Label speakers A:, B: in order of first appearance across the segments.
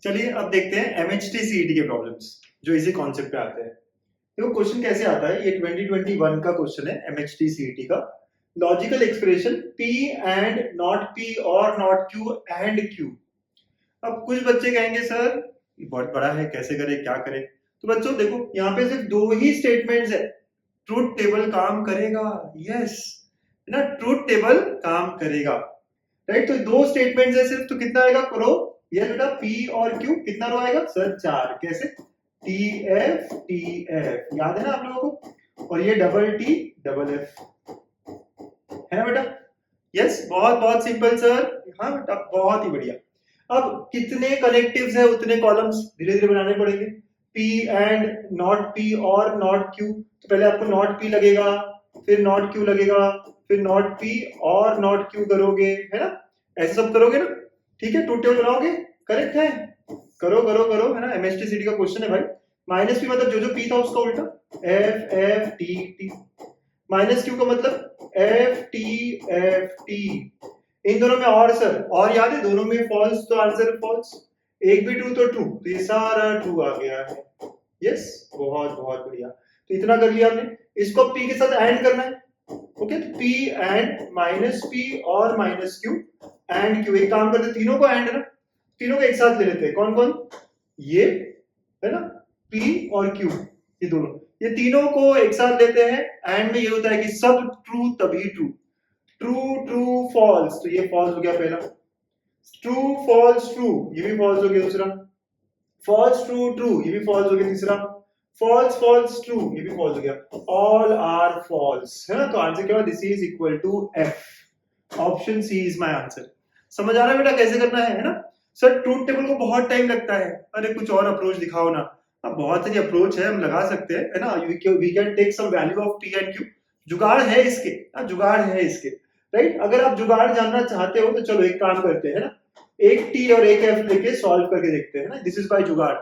A: चलिए अब देखते हैं MHT CET के प्रॉब्लम्स जो इसी कॉन्सेप्ट पे आते हैं। देखो क्वेश्चन कैसे आता है, ये 2021 का क्वेश्चन है MHT CET का। Logical expression P and not P और नॉट Q एंड Q। अब कुछ बच्चे कहेंगे सर ये बहुत बड़ा है, कैसे करें क्या करें। तो बच्चों देखो यहाँ पे सिर्फ दो ही स्टेटमेंट्स है, ट्रूथ टेबल काम करेगा। यस ना, ट्रूथ टेबल काम करेगा, राइट। तो दो स्टेटमेंट्स है सिर्फ, तो कितना आएगा करो। ये बेटा P और Q कितना रो आएगा सर 4। कैसे TF TF याद है ना आप लोगों को, और ये डबल T डबल F है ना बेटा। यस बहुत बहुत सिंपल सर। हाँ बेटा बहुत ही बढ़िया। अब कितने कनेक्टिव्स है उतने कॉलम्स धीरे धीरे बनाने पड़ेंगे। P एंड नॉट P और नॉट Q, तो पहले आपको नॉट P लगेगा, फिर नॉट Q लगेगा, फिर नॉट P और नॉट Q करोगे, है ना। ऐसे सब करोगे ना, ठीक है। टू टेबल बनाओगे, करेक्ट है। करो करो करो, है ना। MHT CET का क्वेश्चन है भाई। माइनस P मतलब जो जो P था उसका उल्टा, F F T T। Minus Q का मतलब F T F T। इन दोनों में और सर, और याद है दोनों में फॉल्स, तो आंसर फॉल्स। एक भी ट्रू तो ट्रू, तो ये सारा ट्रू आ गया है। यस बहुत बहुत बढ़िया। तो इतना कर लिया हमने, इसको P के साथ ऐड करना है। ओके तो P एंड माइनस P और माइनस Q एंड Q। एक काम करते तीनों को एंड ना, तीनों को एक साथ ले लेते हैं। कौन कौन, ये है ना P और Q, ये दोनों, ये तीनों को एक साथ लेते हैं। एंड में ये होता है कि सब ट्रू तभी ट्रू। ट्रू ट्रू फॉल्स, तो ये फॉल्स हो गया पहला। ट्रू फॉल्स ट्रू, ये भी फॉल्स हो गया दूसरा। फॉल्स ट्रू ट्रू, ये भी फॉल्स हो गया तीसरा। फॉल्स फॉल्स ट्रू, ये भी फॉल्स हो गया। ऑल आर फॉल्स, है ना। तो आंसर क्या होगा, this is equal to F। Option C is my answer. समझ आ रहा है बेटा कैसे करना है ना। सर ट्रूथ टेबल को बहुत टाइम लगता है, अरे कुछ और अप्रोच दिखाओ ना। अब बहुत सारी अप्रोच है, हम लगा सकते हैं, है ना। We can take some value of P and Q। जुगाड़ है इसके, जुगाड़ है इसके, राइट। अगर आप जुगाड़ जानना चाहते हो तो चलो एक काम करते हैं ना, एक T और एक F लेके सॉल्व करके देखते हैं ना। दिस इज बाय जुगाड़।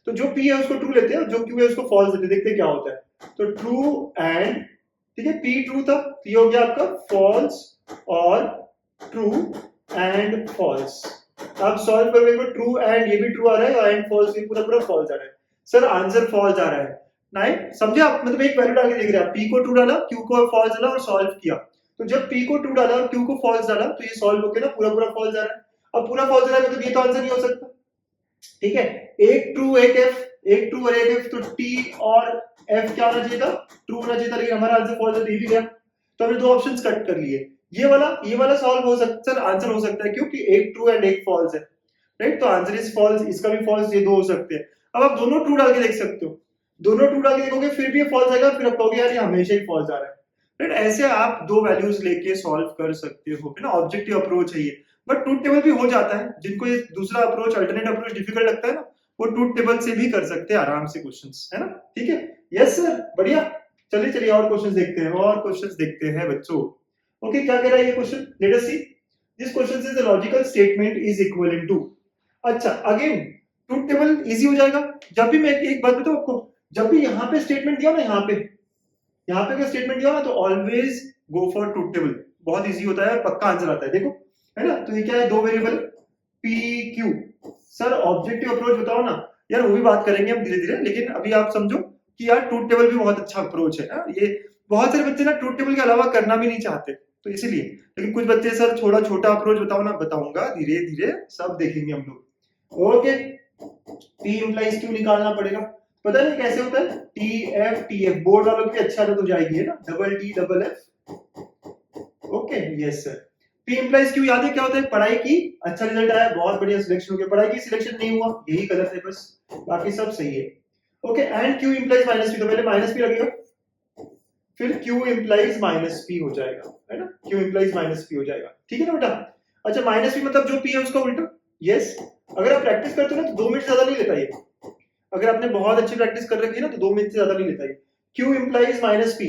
A: तो जो P है उसको ट्रू लेते हैं और जो Q है उसको फॉल्स देते हैं, देखते हैं क्या होता है। तो ट्रू एंड, ठीक है, P ट्रू था, P हो गया आपका फॉल्स और ट्रू एंड फॉल्स। अब सॉल्व करोगे तो ट्रू एंड, ये भी ट्रू आ रहा है, और एंड फॉल्स, ये पूरा पूरा फॉल्स आ रहा है। सर आंसर फॉल्स आ रहा है, नहीं समझे आप। मतलब एक वैल्यू डाल के देख रहे हैं, P को ट्रू डाला, Q को फॉल्स डाला और सॉल्व किया। तो जब P को ट्रू डाला और Q को फॉल्स डाला तो ये सॉल्व होके ना पूरा पूरा फॉल्स आ रहा है। अब पूरा फॉल्स आ रहा है मतलब ये तो आंसर नहीं हो सकता, ठीक है। एक ट्रू एक F, एक ट्रू और एक F, तो T और F क्या होना चाहिए था, ट्रू होना चाहिए था, लेकिन हमारा आंसर फॉल्स है तो ये भी गया। तो हमने दो ऑप्शंस कट कर लिए। ये वाला सॉल्व हो सकता है, आंसर हो सकता है, क्योंकि एक ट्रू एंड एक फॉल्स है, राइट। तो आंसर इज फॉल्स, इसका भी फॉल्स, ये दो हो सकते हैं। अब आप दोनों ट्रू डाल के देख सकते हो, दोनों ट्रू डाल के देखोगे फिर भी ये फॉल्स आएगा, फिर आप कहोगे यार ये हमेशा ही फॉल्स आ रहा है, राइट। ऐसे आप दो वैल्यूज लेके सॉल्व कर सकते हो, है ना। ऑब्जेक्टिव अप्रोच है ये। बट ट्रूथ टेबल भी हो जाता है, जिनको ये दूसरा अप्रोच, अल्टरनेट अप्रोच डिफिकल्ट लगता है ना, वो ट्रूथ टेबल से भी कर सकते हैं आराम से क्वेश्चंस, है ना। ठीक है, यस सर, बढ़िया। चलिए चलिए और क्वेश्चंस देखते हैं, और क्वेश्चंस देखते हैं बच्चों। ओके क्या कह रहा है ये question, let us see. This question से the logical statement is equivalent to. अच्छा अगेन ट्रूथ टेबल इजी हो जाएगा। जब भी मैं एक बात बताऊं आपको, जब भी यहाँ पे स्टेटमेंट दिया ना, यहाँ पे अगर स्टेटमेंट दिया ना, तो always go for truth table. बहुत इजी होता है, पक्का आंसर आता है, देखो, है ना। तो ये क्या है, दो variable P Q। Sir objective approach बताओ ना यार, वो भी बात करेंगे हम धीरे धीरे, लेकिन अभी आप समझो कि यार ट्रूथ टेबल भी बहुत अच्छा अप्रोच है ना। ये बहुत सारे बच्चे ना ट्रूथ टेबल के अलावा करना भी नहीं चाहते, तो इसीलिए। लेकिन कुछ बच्चे सर थोड़ा छोटा अप्रोच बताओ ना, बताऊंगा धीरे धीरे, सब देखेंगे हम लोग। ओके P इंप्लाइज Q निकालना पड़ेगा, पता नहीं कैसे होता है। T F T F board वालों की अच्छा आदत हो जाएगी, है ना, double T double F। Okay yes sir. P implies Q याद है क्या होता है, पढ़ाई की अच्छा रिजल्ट आया, बहुत बढ़िया सिलेक्शन हो गया। पढ़ाई की सिलेक्शन नहीं हुआ, यही गलत है बस, बाकी सब सही है। Okay and Q implies minus P, तो पहले माइनस P लगेगा, फिर Q इंप्लाइज माइनस P हो जाएगा, है ना। Q इंप्लाइज माइनस P हो जाएगा, ठीक है ना बेटा। अच्छा माइनस P मतलब जो P है उसका उल्टा। यस अगर आप प्रैक्टिस करते हो ना तो 2 मिनट से ज्यादा नहीं लेता ये। अगर आपने बहुत अच्छी प्रैक्टिस कर रखी है ना तो 2 मिनट से ज्यादा नहीं लेता ये। Q implies minus P,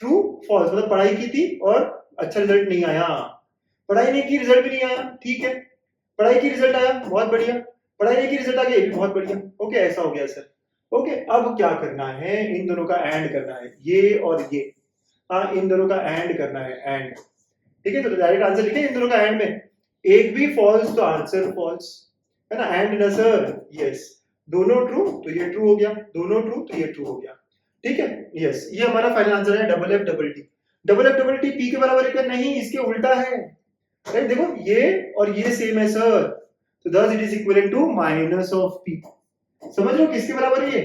A: true false, मतलब पढ़ाई की थी और अच्छा रिजल्ट नहीं आया, पढ़ाई नहीं की रिजल्ट भी नहीं आया, ठीक है। पढ़ाई की रिजल्ट आया, बहुत बढ़िया। पढ़ाई नहीं की रिजल्ट आ गया, ये भी बहुत बढ़िया। ओके ऐसा हो गया सर। ओके अब क्या करना है, इन दोनों का एंड करना है, ये और ये, हाँ इन दोनों का एंड करना है, एंड, ठीक है। तो डायरेक्ट आंसर लिखे इन दोनों का एंड में, एक भी फॉल्स तो आंसर फॉल्स, है ना, एंड ना सर, यस, दोनों ट्रू तो ये ट्रू हो गया, दोनों ट्रू तो ये ट्रू हो गया, ठीक है, यस, ये हमारा फाइनल आंसर है double F double T. Double F double T P के बराबर है क्या? नहीं, इसके उल्टा है, राइट, देखो ये और ये सेम है सर, तो thus it is equivalent to minus of P. समझ लो किसके बराबर है ये?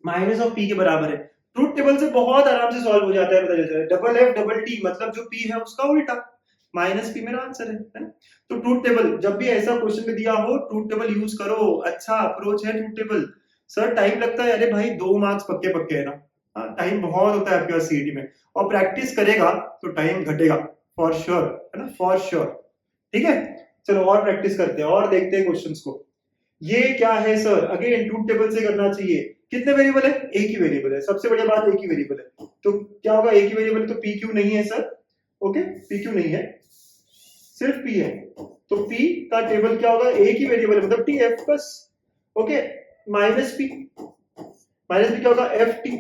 A: माइनस ऑफ पी के बराबर है। ट्रूथ टेबल से बहुत आराम से सॉल्व हो जाता है, पता चलता है। डबल एफ डबल टी मतलब जो पी है उसका उल्टा, माइनस पी मेरा आंसर है ना? तो ट्रूथ टेबल जब भी ऐसा क्वेश्चन में दिया हो, ट्रूथ टेबल यूज करो, अच्छा अप्रोच है ट्रूथ टेबल। सर टाइम लगता है, अरे भाई 2 मार्क्स पक्के पक्के है ना, हाँ टाइम बहुत होता है आपके पास सीईटी में, और प्रैक्टिस करेगा तो टाइम घटेगा फॉर श्योर, है ना, फॉर श्योर, ठीक है। चलो और प्रैक्टिस करते हैं और देखते हैं क्वेश्चंस को। ये क्या है सर? अगेन ट्रूथ टेबल से करना चाहिए। कितने वेरिएबल है? एक ही वेरिएबल है, सबसे बढ़िया बात एक ही वेरिएबल है। तो क्या होगा? एक ही वेरिएबल, तो पी क्यू नहीं है सर, ओके, पी क्यू नहीं है, सिर्फ पी है, तो पी का टेबल क्या होगा? एक ही वेरिएबल है, मतलब टी एफ बस, ओके, माइनस पी क्या होगा? F T.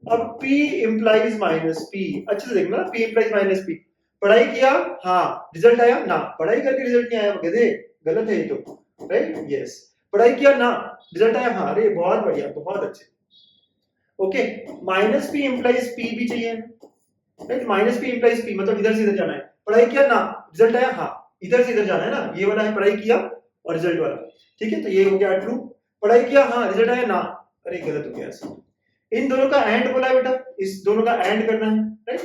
A: अब P इंप्लाइज माइनस पी, अच्छे से देखना, P इंप्लाइज माइनस पी। पढ़ाई किया, हाँ, रिजल्ट आया ना, पढ़ाई करके रिजल्ट नहीं आया, गधे, गलत है ये तो, राइट, यस, पढ़ाई किया ना, रिजल्ट आया, हाँ, अरे बहुत बढ़िया, बहुत अच्छे, okay. Minus P implies P भी चाहिए, right, minus P implies P मतलब इधर से इधर जाना है। पढ़ाई किया ना, रिजल्ट आया, हाँ, इधर से इधर जाना है ना, ये वाला है पढ़ाई किया और रिजल्ट वाला, ठीक है, तो ये हो गया ट्रू। पढ़ाई किया, हाँ, रिजल्ट आया ना, अरे गलत हो गया ऐसा। इन दोनों का एंड बोला है बेटा, इस दोनों का एंड करना है, राइट,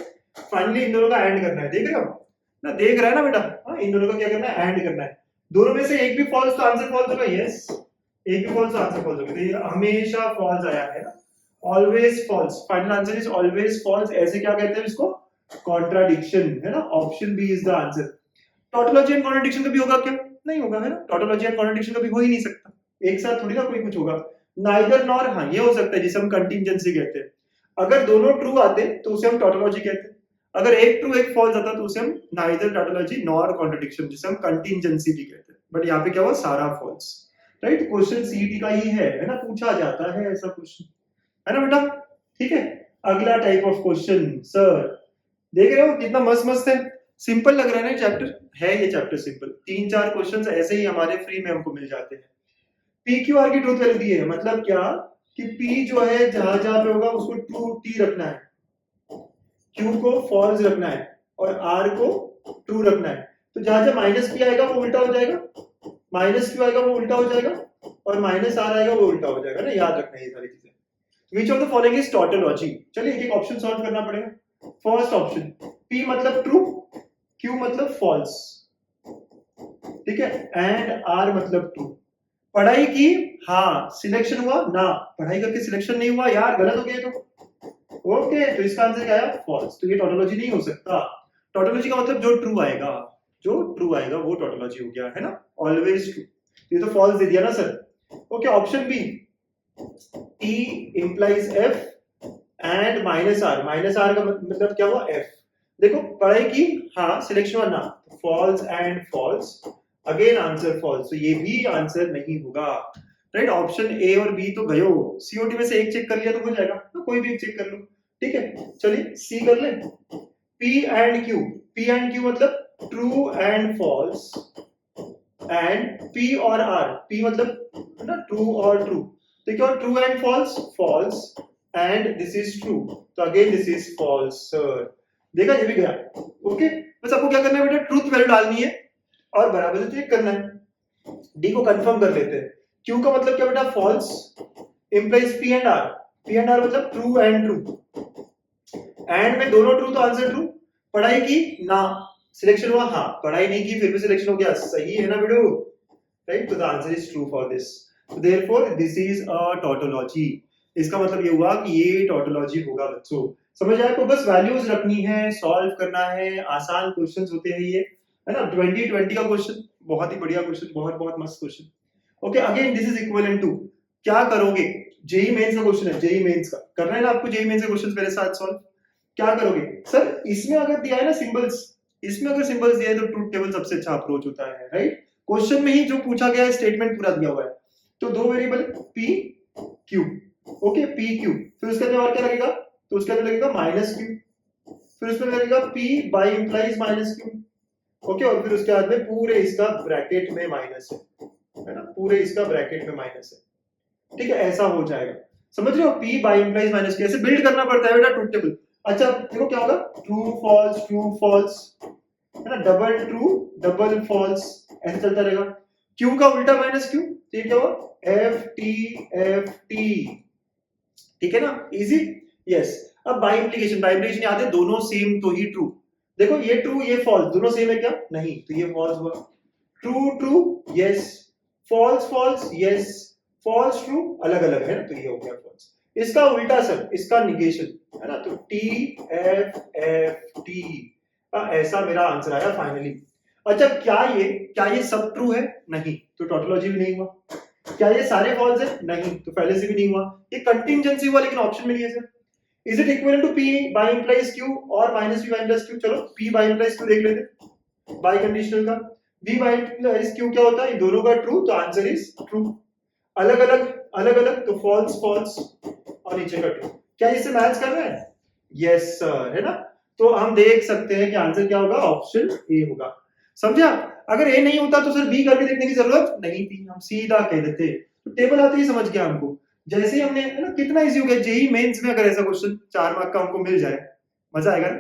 A: फाइनली इन दोनों का एंड करना है, देख रहे हो ना, देख रहा है ना बेटा, हाँ, इन दोनों का क्या करना है? एंड करना है। दोनों में से एक भी फॉल्स तो आंसर फॉल्स होगा, यस, एक भी फॉल्स तो आंसर फॉल्स होगा, तो ये हमेशा फॉल्स आया है ना, always false, final answer is always false. ऐसे क्या कहते हैं इसको? कॉन्ट्राडिक्शन, है ना, option B is the answer. Tautology and contradiction कभी होगा क्या? नहीं होगा, है ना, टोटोलॉजी एंड कॉन्ट्राडिक्शन कभी हो ही नहीं सकता, एक साथ थोड़ी ना कोई कुछ होगा। नाइदर नॉर, हाँ, ये हो सकता है, जिसे हम कंटिंजेंसी कहते हैं। अगर दोनों ट्रू आते तो उसे हम टोटोलॉजी कहते हैं, अगर एक ट्रू एक फॉल्स आता तो उसे हम नाइदर टोटोलॉजी नॉर कॉन्ट्राडिक्शन, जिसे हम कंटिंजेंसी भी कहते हैं। बट यहाँ पे क्या हुआ? सारा फॉल्स, राइट। क्वेश्चन सीईटी का ही है ना, पूछा जाता है ऐसा क्वेश्चन, है ना बेटा, ठीक है। अगला टाइप ऑफ क्वेश्चन, सर देख रहे हो कितना मस्त मस्त है, सिंपल लग रहा है ना चैप्टर, है ये चैप्टर सिंपल, 3-4 क्वेश्चंस ऐसे ही हमारे फ्री में हमको मिल जाते हैं। पी क्यू आर की ट्रूथ वैल्यू दी है, मतलब क्या कि पी जो है जहां जहां पे होगा उसको ट्रू टी रखना है, क्यू को फॉल्स रखना है और आर को ट्रू रखना है। तो जहां जहां माइनस पी आएगा वो उल्टा हो जाएगा, माइनस क्यू आएगा वो उल्टा हो जाएगा, और माइनस आर आएगा वो उल्टा हो जाएगा ना, याद रखना है ये सारी चीजें। Which of the following is tautology? चलिए एक एक ऑप्शन सॉल्व करना पड़ेगा। फर्स्ट ऑप्शन, पी मतलब ट्रू, क्यू मतलब फॉल्स, ठीक है, एंड आर मतलब ट्रू। पढ़ाई की, हाँ, सिलेक्शन हुआ ना, पढ़ाई करके सिलेक्शन नहीं हुआ यार, गलत हो गया तो, ओके, तो इसका आंसर क्या है? फॉल्स। तो ये टोटोलॉजी नहीं हो सकता। टोटोलॉजी का मतलब जो ट्रू आएगा, जो ट्रू आएगा वो टोटोलॉजी हो गया, है ना, ऑलवेज ट्रू। ये तो फॉल्स दे दिया ना sir, okay. Option B, T implies F and minus R का मतलब क्या हुआ? एफ। देखो पढ़ाई की, हाँ, सिलेक्शन हुआ ना, false and false, again answer false, तो ये भी आंसर नहीं होगा, राइट। ऑप्शन ए और बी तो गयो, सीओटी में से एक चेक कर लिया तो हो जाएगा, तो कोई भी एक चेक कर लो, ठीक है। चलिए सी कर ले, पी एंड क्यू मतलब true and false, and P और आर, पी मतलब ना ट्रू और ट्रू, तो क्या true and false, and this is true, तो again this is false sir, देखा ये भी गया, ओके। बस आपको क्या करना है बेटा? ट्रूथ वैल्यू डालनी है और बराबर से चेक करना है। डी को कंफर्म कर लेते हैं। क्यू का मतलब क्या बेटा? False, implies P and R मतलब ट्रू एंड ट्रू, एंड में दोनों ट्रू तो आंसर ट्रू। पढ़ाई की ना, सिलेक्शन हुआ, हाँ, पढ़ाई नहीं की फिर भी सिलेक्शन हो गया, सही है ना बेटो, राइट। तो the answer is true for this, so therefore this is a tautology। इसका मतलब ये हुआ कि ये टोटोलॉजी होगा बच्चों, समझ आया? आपको बस वैल्यूज रखनी है, सॉल्व करना है, आसान क्वेश्चंस होते हैं ये, है ना। 2020 का क्वेश्चन, बहुत ही बढ़िया क्वेश्चन, बहुत बहुत मस्त question, okay. Again this is equivalent to, क्या करोगे? जेई मेंस का क्वेश्चन है, जेई मेंस का करना है ना आपको, जेई मेंस के क्वेश्चंस मेरे साथ सॉल्व। क्या करोगे सर? इसमें अगर दिया है ना सिंबल्स, इसमें अगर सिंबल्स दिया है तो ट्रूथ टेबल सबसे अच्छा अप्रोच होता है, राइट। क्वेश्चन में ही जो पूछा गया है स्टेटमेंट पूरा दिया हुआ है, तो दो variable P Q, okay, P Q, फिर उसके अंदर और क्या लगेगा? तो उसके अंदर लगेगा माइनस क्यू, फिर उसमें लगेगा P by implies minus Q, okay, और फिर उसके बाद में पूरे इसका ब्रैकेट में माइनस है ना, पूरे इसका ब्रैकेट में माइनस है, ठीक है, ऐसा हो जाएगा। समझ रहे हो, P bi implies minus Q ऐसे बिल्ड करना पड़ता है बेटा ट्रूथ टेबल। अच्छा देखो क्या होगा, ट्रू फॉल्स है ना, डबल ट्रू डबल फॉल्स, ऐसे चलता रहेगा। Q का उल्टा माइनस Q, तो ये क्या हुआ, FT, ठीक है ना, इजी। यस, अब बाय इंप्लीकेशन याद है, दोनों सेम तो ही ट्रू। देखो ये ट्रू ये फॉल्स, दोनों सेम है क्या, नहीं, तो ये फॉल्स हुआ। True yes, false yes, false true अलग अलग है ना, तो ये हो गया फॉल्स। इसका उल्टा सर, इसका निगेशन है ना, तो TFFT, ऐसा मेरा आंसर आया फाइनली। अच्छा क्या ये सब ट्रू है, नहीं, तो टोटोलॉजी भी नहीं हुआ। क्या ये सारे फॉल्स है, नहीं, तो पहले से भी नहीं हुआ। ये कंटिंजेंसी हुआ, लेकिन ऑप्शन में नहीं है sir. Is it equal to P bi implies Q और minus P bi implies Q, चलो P बाय इंप्लाइज Q देख लेते बाय कंडीशनल का। V बाय इंप्लाइज Q क्या होता है, इन दोनों का ट्रू, तो आंसर इज ट्रू। अलग अलग तो फॉल्स और नीचे का ट्रू। क्या इससे मैच कर रहा है, यस सर, है ना। तो हम देख सकते हैं कि आंसर क्या होगा, ऑप्शन ए होगा। समझे आप, अगर ए नहीं होता तो सर बी करके देखने की जरूरत नहीं थी, हम सीधा कह देते। तो टेबल आते ही समझ गया हमको, जैसे ही हमने, है ना, कितना इजी हो गया। जेई मेंस में अगर ऐसा क्वेश्चन 4 मार्क का हमको मिल जाए, मजा आएगा ना,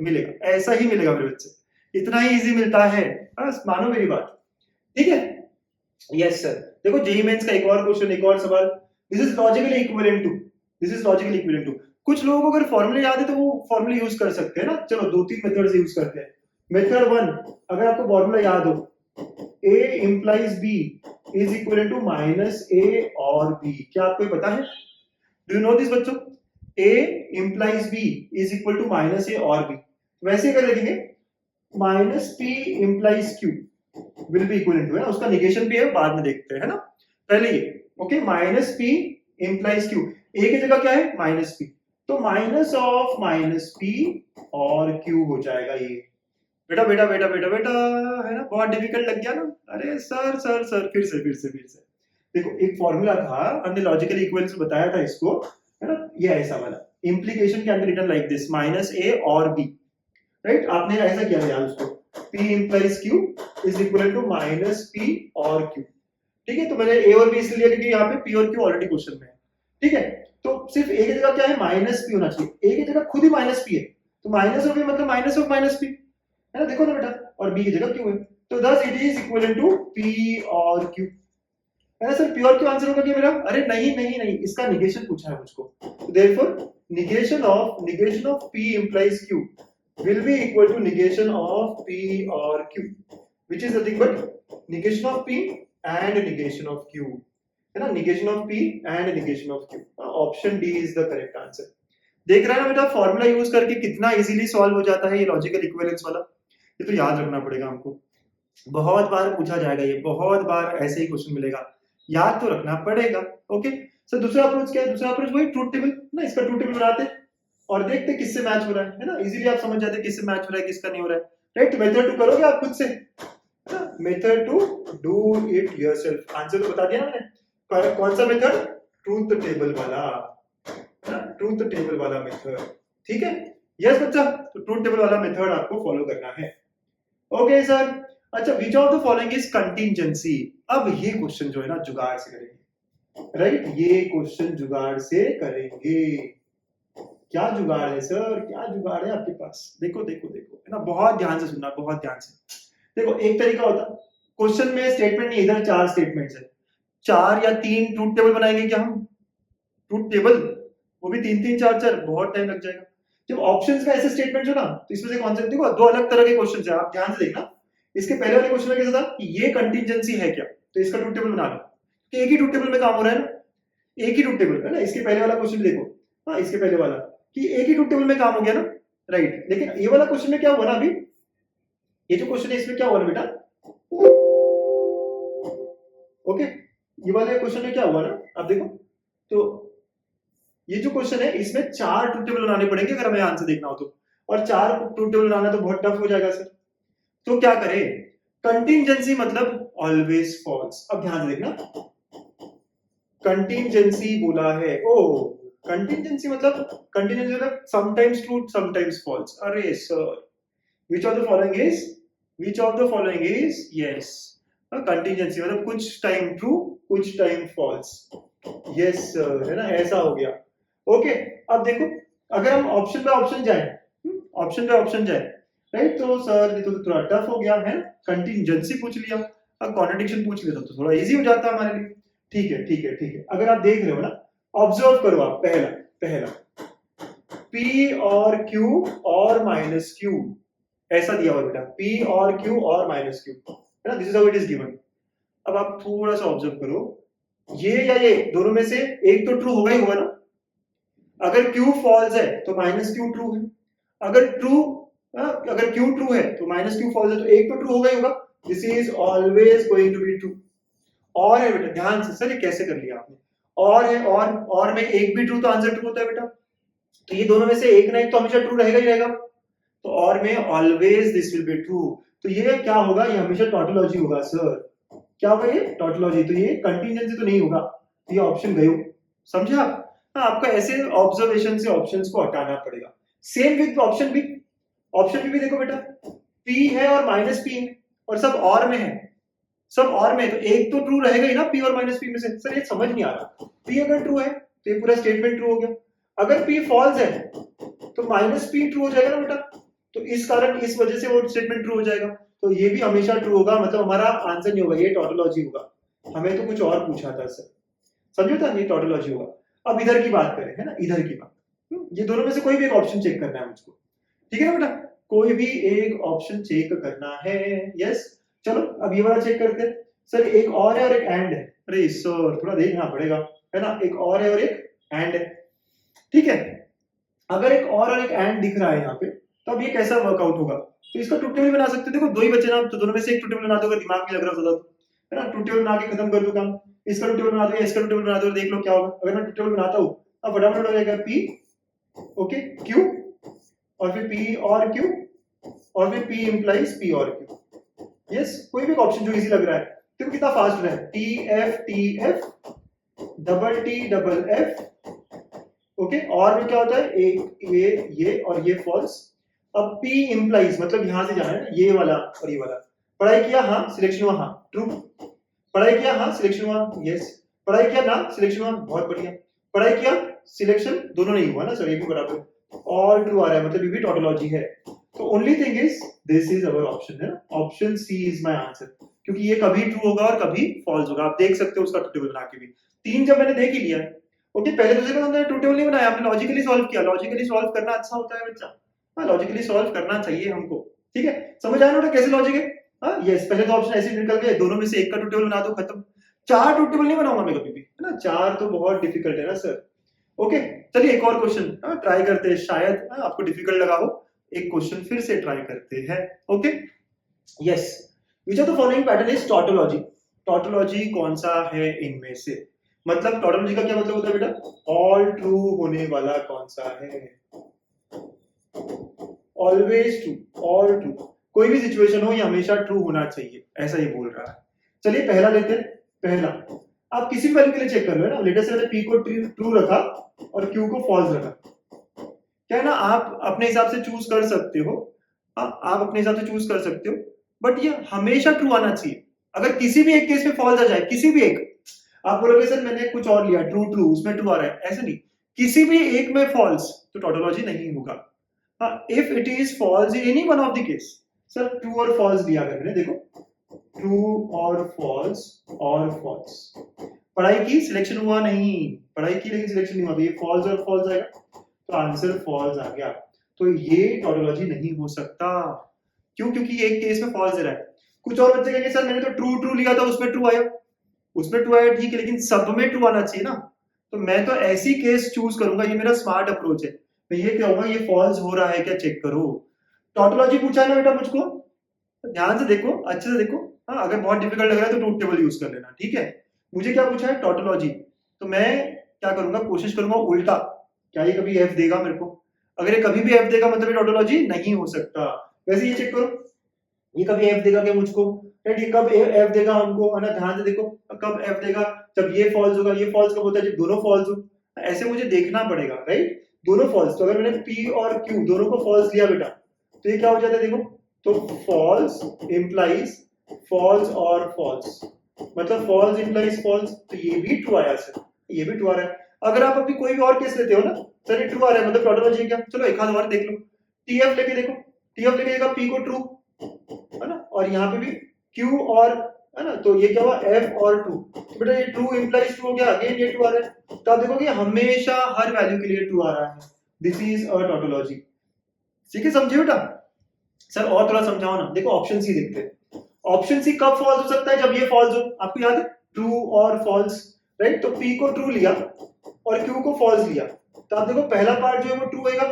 A: मिलेगा ऐसा ही मिलेगा मेरे बच्चे, इतना ही इजी मिलता है, बस मानो मेरी बात, ठीक है। यस सर, देखो जेई मेंस का एक और क्वेश्चन, एक और सवाल। This is logically equivalent to, कुछ लोगों को अगर फॉर्मूले याद है तो वो फॉर्मूले यूज कर सकते हैं ना। चलो 2-3 मेथड्स यूज करते हैं। मेथड 1, अगर आपको फॉर्मूला याद हो, A implies B is equivalent to minus A और B, क्या आपको ये पता है, डू यू नो दिस बच्चों, A implies B is equal to minus A और B, वैसे कर देंगे minus P implies Q will be equivalent to, है ना, उसका निगेशन भी है, बाद में देखते हैं, है ना, पहले ये okay, minus P implies Q, A की जगह क्या है माइनस P, तो माइनस ऑफ माइनस P और Q हो जाएगा ये। बेटा है ना, बहुत डिफिकल्ट लग गया ना, अरे सर फिर से देखो, एक फॉर्मूला था, हमने लॉजिकल इक्विवेलेंस में बताया था इसको, है ना, ये ऐसा वाला इंप्लीकेशन के अंदर return like this, minus A और B, राइट, आपने ऐसा किया यार उसको, P implies Q is equal to minus P और Q, ठीक है। तो मैंने A और B इसलिए क्योंकि यहाँ पे P और Q ऑलरेडी क्वेश्चन में है, ठीक है। तो सिर्फ A की जगह क्या है, माइनस P होना चाहिए, A की जगह खुद ही माइनस P है, तो माइनस ऑफ A मतलब माइनस ऑफ माइनस P, है ना, देखो ना बेटा, और B की जगह Q है, तो thus it is equivalent to P और Q, है ना सर। P और Q आंसर होगा क्या मेरा, अरे नहीं, इसका निगेशन पूछा है मुझको, तो therefore negation of P implies Q will be equal to negation of P और Q, which is nothing but negation of P and negation of Q, है ना, negation of P and negation of Q, option D is the correct answer। देख रहा है ना बेटा, formula use करके कितना इजीली सॉल्व हो जाता है ये लॉजिकल इक्विवेलेंस वाला, ये तो याद रखना पड़ेगा हमको, बहुत बार पूछा जाएगा ये, बहुत बार ऐसे ही क्वेश्चन मिलेगा, याद तो रखना पड़ेगा। ओके सर, दूसरा अप्रोच क्या है, दूसरा अप्रोच वही ट्रूथ टेबल ना, इसका ट्रूथ टेबल बनाते और देखते किससे मैच हो रहा है ना, इजीली आप समझ जाते किससे मैच हो रहा है किसका नहीं हो रहा है, राइट। मेथड 2 करोगे आप खुद से, है ना, method 2 do it yourself, answer तो बता दिया ना मैंने, कौन सा मेथड, ट्रूथ टेबल वाला, ट्रूथ टेबल वाला मेथड, ठीक है। यस बच्चा, तो ट्रूथ टेबल वाला मेथड आपको फॉलो करना है। ओके सर, अच्छा, which of the following is contingency, अब ये क्वेश्चन जो है ना जुगाड़ से करेंगे, राइट, ये क्वेश्चन जुगाड़ से करेंगे। क्या जुगाड़ है सर, क्या जुगाड़ है आपके पास, देखो है ना, बहुत ध्यान से सुनना, बहुत ध्यान से देखो। एक तरीका होता, क्वेश्चन में स्टेटमेंट नहीं, इधर 4 स्टेटमेंट्स है, 4 या 3 ट्रूथ टेबल बनाएंगे क्या हम, ट्रूथ टेबल, वो भी 3-3 4-4, बहुत टाइम लग जाएगा। जब ऑप्शंस का ऐसे स्टेटमेंट हो ना, तो इसमें से कॉन्सेप्ट देखो, 2 अलग तरह के क्वेश्चंस है, आप ध्यान से देखना। इसके पहले वाले क्वेश्चन में कैसा था कि ये कंटिंजेंसी है क्या, तो इसका ट्रूथ टेबल बना लो, कि एक ही ट्रूथ टेबल में काम हो रहा है ना, एक ही ट्रूथ टेबल है ना। इसके पहले वाला क्वेश्चन देखो, हाँ, इसके पहले वाला कि एक ही ट्रूथ टेबल में काम हो गया ना, राइट। लेकिन ये वाला क्वेश्चन में क्या हुआ ना, अभी ये जो क्वेश्चन है इसमें क्या हुआ ना बेटा, ओके, ये वाले क्वेश्चन में क्या हुआ ना, आप देखो, तो ये जो क्वेश्चन है इसमें 4 ट्रूथ टेबल बनाने पड़ेंगे अगर हमें आंसर देखना हो तो, और 4 ट्रूथ टेबल बनाना तो बहुत टफ हो जाएगा सर। तो क्या करें, कंटिंजेंसी मतलब ऑलवेज फॉल्स, अब ध्यान से देखना, कंटिंजेंसी बोला है, ओ कंटिंजेंसी मतलब समटाइम्स ट्रू समटाइम्स फॉल्स, अरे sir, which of the following is yes, contingency मतलब कुछ टाइम ट्रू कुछ टाइम फॉल्स, यस सर, है ना, ऐसा हो गया। ओके, अब देखो अगर हम ऑप्शन पे ऑप्शन जाए, ऑप्शन पे ऑप्शन जाए, राइट, तो सर ये तो थोड़ा टफ हो गया है, कंटीजेंसी पूछ लिया, अब कॉन्ट्रडिक्शन पूछ लिया तो थोड़ा इजी हो जाता हमारे लिए। ठीक है ठीक है ठीक है, अगर आप देख रहे हो ना, ऑब्जर्व करो आप, पहला पहला P और Q और माइनस Q ऐसा दिया हुआ बेटा, P और Q और माइनस Q, है ना, this is how it is given. अब आप थोड़ा सा ऑब्जर्व करो, ये या ये दोनों में से एक तो ट्रू होगा ही होगा ना, अगर Q फॉल्स है तो माइनस Q ट्रू है, अगर ट्रू अगर Q ट्रू है तो माइनस Q फॉल्स है, तो एक तो ट्रू होगा ही होगा, this is always going to be true. और है बेटा, ध्यान से, सर ये कैसे कर लिया आपने, और है, और में एक भी ट्रू तो आंसर ट्रू होता है बेटा, तो ये दोनों में से एक ना एक तो हमेशा ट्रू रहेगा ही रहेगा, तो और में always this will be true, तो ये क्या होगा, ये हमेशा टॉटोलॉजी होगा सर, क्या होगा ये टॉटोलॉजी, तो ये कंटीजेंसी तो नहीं होगा, तो ये ऑप्शन गयो, समझे आप। हाँ, आपको ऐसे ऑब्जर्वेशन से ऑप्शंस को हटाना पड़ेगा। Same with option B, option B भी देखो बेटा, पी है और माइनस पी है और सब और में है, सब और में, तो एक तो ट्रू रहेगा ही ना पी और माइनस पी में से। सर ये समझ नहीं आ रहा, पी अगर ट्रू है तो ये पूरा स्टेटमेंट ट्रू हो गया, अगर पी फॉल्स है तो माइनस पी ट्रू हो जाएगा ना बेटा, तो इस कारण इस वजह से वो स्टेटमेंट ट्रू हो जाएगा, तो ये भी हमेशा ट्रू होगा, मतलब हमारा आंसर नहीं होगा, ये टॉटोलॉजी होगा। हमें तो कुछ और पूछा था सर, समझो था, ये टॉटोलॉजी होगा। अब इधर की बात करें, है ना, इधर की बात, ये दोनों में से कोई भी एक ऑप्शन चेक करना है मुझको, ठीक है ना बेटा, कोई भी एक ऑप्शन चेक करना है, यस। चलो अब ये वाला चेक करते हैं, सर एक और है और एक एंड है, अरे सर थोड़ा देखना पड़ेगा, है ना, एक और है और एक एंड है, ठीक है, अगर एक और एक एंड दिख रहा है यहाँ पे, तो अब ये कैसा वर्कआउट होगा, तो इसका ट्रूथ टेबल बना सकते हो, देखो दो ही बचे ना, तो दोनों में से एक ट्रूथ टेबल बना दो, अगर दिमाग में लग रहा होता तो, है ना, ट्रूथ टेबल बना के खत्म कर दो काम, इसका ट्रूथ टेबल बना दो, इसका ट्रूथ टेबल बना दो, देख लो क्या होगा। अगर मैं ट्रूथ टेबल बनाता हूँ, अब फटाफट हो जाएगा P, ओके, Q और फिर P और Q और फिर P इंप्लाइज P और Q, यस, कोई भी ऑप्शन जो इजी लग रहा है, देखो कितना फास्ट है, T F double T double F, okay, और में क्या होता है, एक ये और ये फॉल्स। अब P इंप्लाइज मतलब यहां से जाना है, ये वाला और ये वाला, पढ़ाई किया हाँ, सिलेक्शन हुआ हाँ, ट्रू, पढ़ाई किया हाँ, सिलेक्शन हुआ, यस, पढ़ाई किया ना, सिलेक्शन हुआ, बहुत बढ़िया, पढ़ाई किया, सिलेक्शन दोनों नहीं हुआ ना सर, ये भी बराबर, ऑल ट्रू आ रहा है, मतलब ये भी टॉटोलॉजी है, तो only thing is this is our option, है option C is my answer, क्योंकि ये कभी ट्रू होगा और कभी फॉल्स होगा, आप देख सकते हो उसका ट्रू टेबल बना के भी, तीन जब मैंने देख ही लिया, ओके, पहले दूसरे का हमने ट्रू टेबल नहीं बनाया, आपने लॉजिकली सॉल्व किया, लॉजिकली सॉल्व करना अच्छा होता है बच्चा, हाँ लॉजिकली सॉल्व करना चाहिए हमको, ठीक है, समझ आया ना कैसे लॉजिक है, हाँ यस, पहले तो ऑप्शन ऐसे निकल गए, दोनों में से एक का ट्रू टेबल बना दो, खत्म, चार ट्रू टेबल नहीं बनाऊंगा मैं कभी भी, है ना, चार तो बहुत डिफिकल्ट है ना सर, ओके, चलिए एक और क्वेश्चन ट्राई करते हैं, शायद आपको डिफिकल्ट लगा हो, एक क्वेश्चन फिर से ट्राई करते हैं, okay, yes, which of the following pattern is tautology, tautology कौन सा है इनमें से, मतलब टॉटोलॉजी का क्या मतलब होता है बेटा, ऑल ट्रू होने वाला कौन सा है, ऑलवेज ट्रू, ऑल ट्रू, कोई भी सिचुएशन हो ये हमेशा ट्रू होना चाहिए, ऐसा ही बोल रहा है। चलिए पहला लेते हैं, पहला आप किसी भी वैल्यू के लिए चेक कर लो, है ना, लेटेस्ट से मैंने P को ट्रू रखा और Q को फॉल्स रखा, क्या है ना, आप अपने हिसाब से चूज कर सकते हो, आप अपने हिसाब से चूज कर सकते हो, बट ये हमेशा ट्रू आना चाहिए, अगर किसी भी एक केस में फॉल्स आ जाए, किसी भी एक, आप बोलोगे सर मैंने कुछ और लिया, ट्रू ट्रू उसमें ट्रू आ रहा है, ऐसे नहीं, किसी भी एक में फॉल्स तो टॉटोलॉजी नहीं होगा, if it is falls in any one of the case, sir true और फॉल्स दिया अगर मैंने, देखो ट्रू और फॉल्स, पढ़ाई की सिलेक्शन हुआ नहीं, पढ़ाई की लेकिन सिलेक्शन नहीं हुआ, तो ये फॉल्स और फॉल्स आएगा, तो आंसर फॉल्स आ गया, तो ये टॉटोलॉजी नहीं हो सकता, क्यों, क्योंकि एक केस में फॉल्स दे रहा है। कुछ और बच्चे कहेंगे सर मैंने तो ट्रू ट्रू लिया था उसमें ट्रू आया, उसमें ट्रू आया ठीक है, लेकिन सब में ट्रू आना चाहिए ना, तो मैं तो ऐसी केस चूज करूंगा, ये मेरा स्मार्ट अप्रोच है, मैं ये कहूंगा ये फॉल्स हो रहा है क्या चेक करो, टॉटोलॉजी पूछा है ना बेटा मुझको, तो ध्यान से देखो, अच्छे से देखो, हाँ अगर बहुत डिफिकल्ट लग रहा है तो ट्रूथ टेबल यूज कर लेना, ठीक है, मुझे क्या पूछा है टॉटोलॉजी, तो मैं क्या करूंगा, कोशिश करूंगा उल्टा, क्या ये कभी एफ देगा मेरे को, अगर ये कभी भी एफ देगा मतलब ये टॉटोलॉजी नहीं हो सकता, वैसे ये चेक करो, ये कभी एफ देगा क्या मुझको, राइट, ये कब एफ देगा हमको, है ना, ध्यान से देखो, कब एफ देगा, जब ये फॉल्स होगा, ये फॉल्स कब होता है, जब दोनों फॉल्स हो, ऐसे मुझे देखना पड़ेगा, राइट, दोनों फॉल्स, तो अगर मैंने पी और क्यू दोनों को फॉल्स लिया बेटा, तो ये क्या हो जाता है देखो, तो फॉल्स इंप्लाइज फॉल्स और फॉल्स, मतलब फॉल्स इंप्लाइज फॉल्स, तो ये भी ट्रू आया सर, ये भी ट्रू आ रहा है। अगर आप अभी कोई भी और केस लेते हो ना सर, ये ट्रू आ रहा है, मतलब टोटोलॉजी क्या, चलो एक आध और देख लो, टीएफ लेके देखो, टीएफ लेके देखा पी को ट्रू है ना, और यहाँ पे भी क्यू और है ना, तो ये क्या हुआ एफ और ट्रू, तो बेटा ये ट्रू इंप्लाइज ट्रू हो गया, अगेन ये ट्रू आ रहा है, तो आप देखोगे हमेशा हर वैल्यू के लिए ट्रू आ रहा है, दिस इज अ टोटोलॉजी। ठीक है, समझे बेटा? सर और थोड़ा समझाओ ना, देखो ऑप्शन सी देखते हैं, ऑप्शन सी कब फॉल्स हो सकता है, जब ये फॉल्स हो, आपको याद है ट्रू और फॉल्स, राइट, तो पी को ट्रू लिया और क्यू को फॉल्स लिया, तो आप देखो पहला पार्ट जो है वो ट्रू होगा,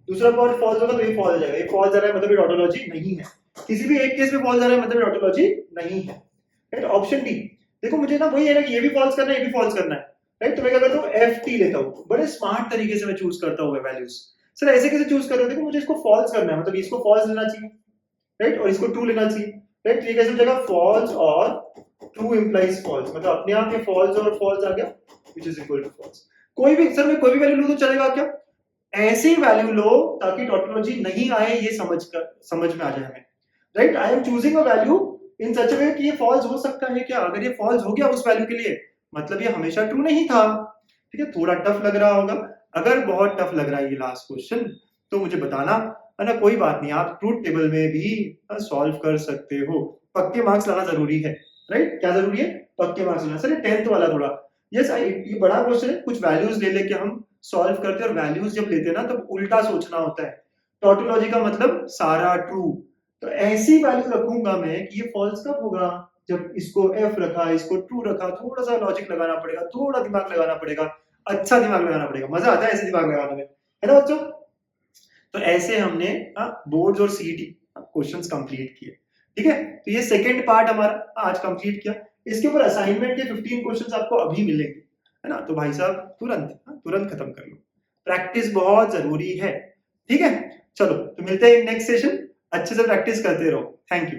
A: दूसरा पार्ट फॉल्स होगा, तो ये फॉल्स जाएगा, ये फॉल्स आ रहा है मतलब ये टोटोलॉजी नहीं है, किसी भी एक केस में फॉल्स आ रहा है मतलब ये टोटोलॉजी नहीं है, राइट। ऑप्शन डी, देखो मुझे ना वही है ना कि ये भी फॉल्स करना है, ये भी फॉल्स करना है, राइट, तो मैं क्या करता हूँ एफ टी लेता हूँ, बड़े स्मार्ट तरीके से मैं चूज करता हूँ वैल्यूज। सर ऐसे कैसे चूज कर रहे हो, देखो मुझे इसको फॉल्स करना है, मतलब इसको फॉल्स लेना चाहिए, राइट, और इसको ट्रू लेना चाहिए, राइट, ये कैसे हो जाएगा फॉल्स और ट्रू इंप्लाइज फॉल्स, मतलब अपने आप ये फॉल्स और फॉल्स आ गया which is equal to false. कोई भी सर मैं कोई भी वैल्यू लूं तो चलेगा क्या, ऐसी वैल्यू लो ताकि टोटोलॉजी नहीं आए ये समझ में आ जाए हमें, right. I am choosing a value in such a way कि ये फॉल्स हो सकता है क्या, अगर ये फॉल्स हो गया उस वैल्यू के लिए मतलब ये हमेशा ट्रू नहीं था। ठीक है, थोड़ा टफ लग रहा होगा, अगर बहुत टफ लग रहा है ये लास्ट क्वेश्चन तो मुझे बताना, है ना, कोई बात नहीं, आप ट्रूथ टेबल में भी सॉल्व कर सकते हो, पक्के मार्क्स लाना जरूरी है, राइट, क्या जरूरी है, पक्के मार्क्स लाना। सर ये 10th वाला थोड़ा यस ये बड़ा क्वेश्चन है, कुछ वैल्यूज ले लेके हम सॉल्व करते हैं, और वैल्यूज जब लेते हैं ना तब उल्टा सोचना होता है, टोटोलॉजी का मतलब सारा ट्रू, तो ऐसी वैल्यू रखूंगा मैं कि ये फॉल्स कब होगा, जब इसको एफ रखा, इसको ट्रू रखा, थोड़ा सा लॉजिक लगाना पड़ेगा, थोड़ा दिमाग लगाना पड़ेगा, अच्छा दिमाग लगाना पड़ेगा, मजा आता है ऐसे दिमाग लगाने में, है ना बच्चों। तो ऐसे हमने बोर्ड्स और सीईटी क्वेश्चंस कंप्लीट किए। ठीक है, तो ये सेकंड पार्ट हमारा आज कंप्लीट किया, इसके ऊपर असाइनमेंट के 15 क्वेश्चंस आपको अभी मिलेंगे, है ना, तो भाई साहब तुरंत खत्म कर लो, प्रैक्टिस बहुत जरूरी है। ठीक है, चलो तो मिलते हैं नेक्स्ट सेशन, अच्छे से प्रैक्टिस करते रहो, थैंक यू।